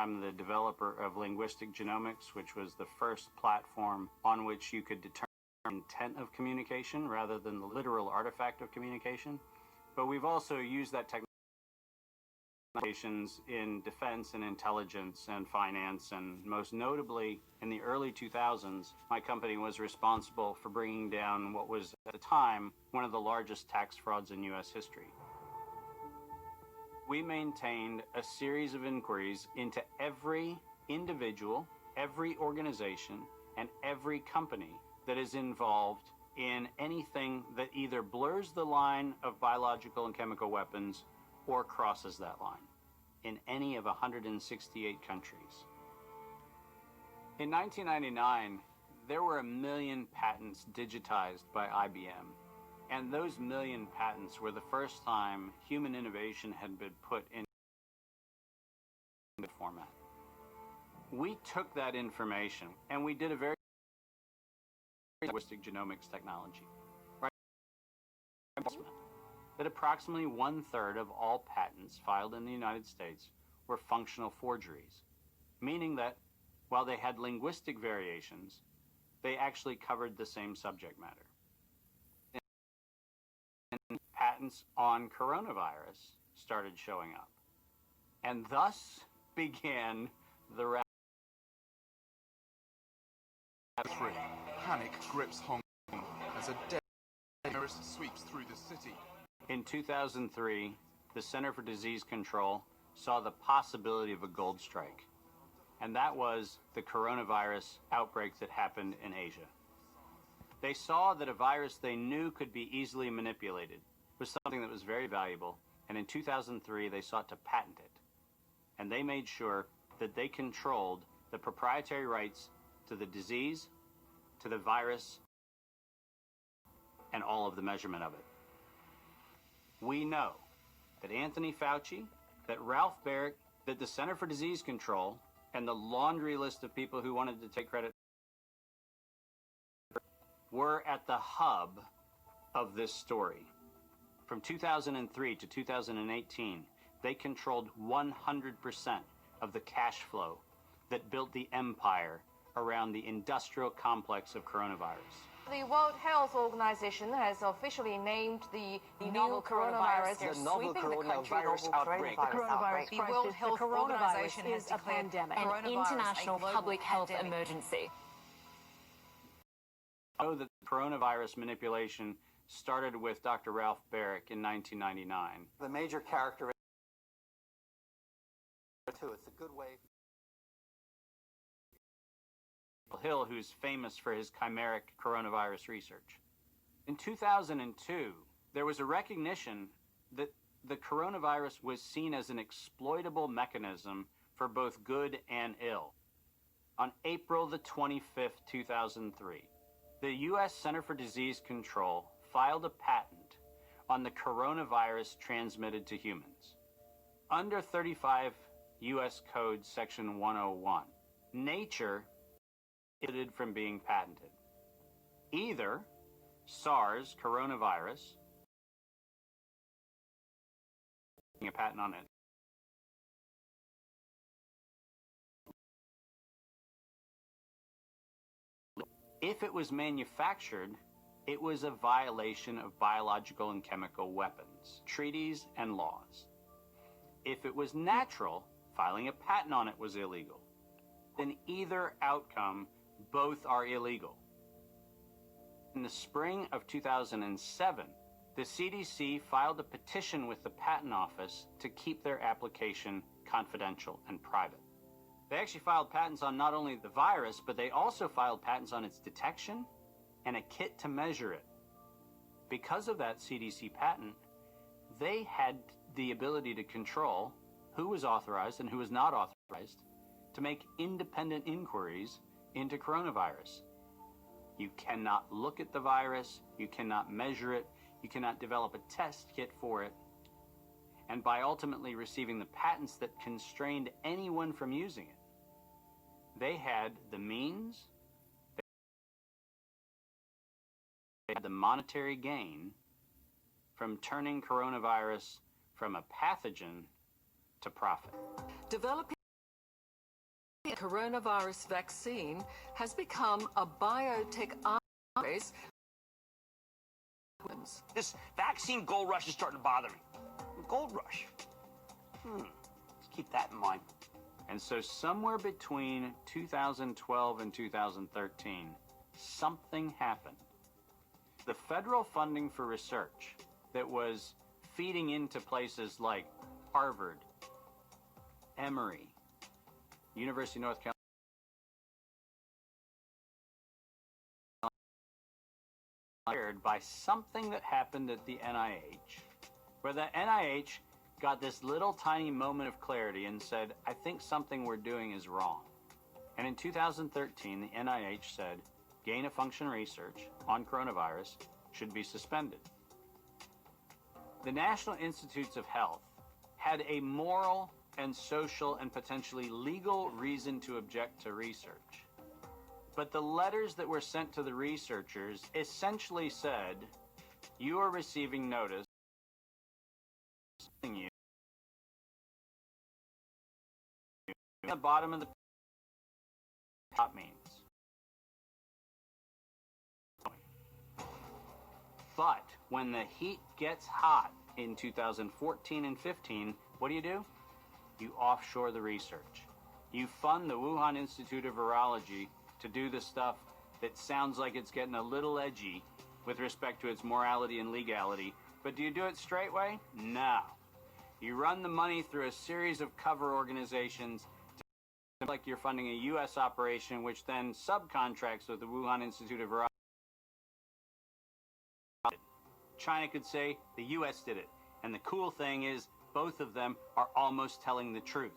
I'm the developer of Linguistic Genomics, which was the first platform on which you could determine intent of communication rather than the literal artifact of communication. But we've also used that technology in defense and intelligence and finance, and most notably in the early 2000s, my company was responsible for bringing down what was at the time one of the largest tax frauds in U.S. history. We maintained a series of inquiries into every individual, every organization, and every company that is involved in anything that either blurs the line of biological and chemical weapons or crosses that line in any of 168 countries. In 1999, there were 1 million patents digitized by IBM, and those 1 million patents were the first time human innovation had been put in format. We took that information and we did a very linguistic genomics technology, right? That approximately 1/3 of all patents filed in the United States were functional forgeries, meaning that while they had linguistic variations, they actually covered the same subject matter. And patents on coronavirus started showing up, and thus began the rapid panic grips Hong Kong as a deadly virus sweeps through the city. In 2003, the Center for Disease Control saw the possibility of a gold strike, and that was the coronavirus outbreak that happened in Asia. They saw that a virus they knew could be easily manipulated was something that was very valuable, and in 2003 they sought to patent it. And they made sure that they controlled the proprietary rights to the disease, to the virus, and all of the measurement of it. We know that Anthony Fauci, that Ralph Baric, that the Center for Disease Control, and the laundry list of people who wanted to take credit were at the hub of this story. From 2003 to 2018, they controlled 100% of the cash flow that built the empire around the industrial complex of coronavirus. The World Health Organization has officially named the novel coronavirus the novel coronavirus outbreak. The World Health Organization has declared an international public health emergency. I know that coronavirus manipulation started with Dr. Ralph Baric in 1999. The major characteristic, too, it's a good way. Hill, who's famous for his chimeric coronavirus research. In 2002, there was a recognition that the coronavirus was seen as an exploitable mechanism for both good and ill. On April the 25th, 2003, the U.S. Center for Disease Control filed a patent on the coronavirus transmitted to humans. Under 35 U.S. Code Section 101, nature prohibited from being patented. Either SARS coronavirus, a patent on it, if it was manufactured, it was a violation of biological and chemical weapons, treaties, and laws. If it was natural, filing a patent on it was illegal. In either outcome, both are illegal. In the spring of 2007, the CDC filed a petition with the Patent Office to keep their application confidential and private. They actually filed patents on not only the virus, but they also filed patents on its detection and a kit to measure it. Because of that CDC patent, they had the ability to control who was authorized and who was not authorized to make independent inquiries into coronavirus. You cannot look at the virus, you cannot measure it, you cannot develop a test kit for it. And by ultimately receiving the patents that constrained anyone from using it, they had the means, they had the monetary gain from turning coronavirus from a pathogen to profit. Developing coronavirus vaccine has become a biotech arms race. This vaccine gold rush is starting to bother me. Gold rush. Let's keep that in mind. And so somewhere between 2012 and 2013, something happened. The federal funding for research that was feeding into places like Harvard, Emory, University of North Carolina, by something that happened at the NIH, where the NIH got this little tiny moment of clarity and said, I think something we're doing is wrong. And in 2013, the NIH said, gain-of-function research on coronavirus should be suspended. The National Institutes of Health had a moral and social and potentially legal reason to object to research. But the letters that were sent to the researchers essentially said, you are receiving notice you at the bottom of the top means. But when the heat gets hot in 2014 and 15, what do? You offshore the research. You fund the Wuhan Institute of Virology to do the stuff that sounds like it's getting a little edgy with respect to its morality and legality. But do you do it straight way? No. You run the money through a series of cover organizations to like you're funding a U.S. operation, which then subcontracts with the Wuhan Institute of Virology. China could say the U.S. did it. And the cool thing is, both of them are almost telling the truth.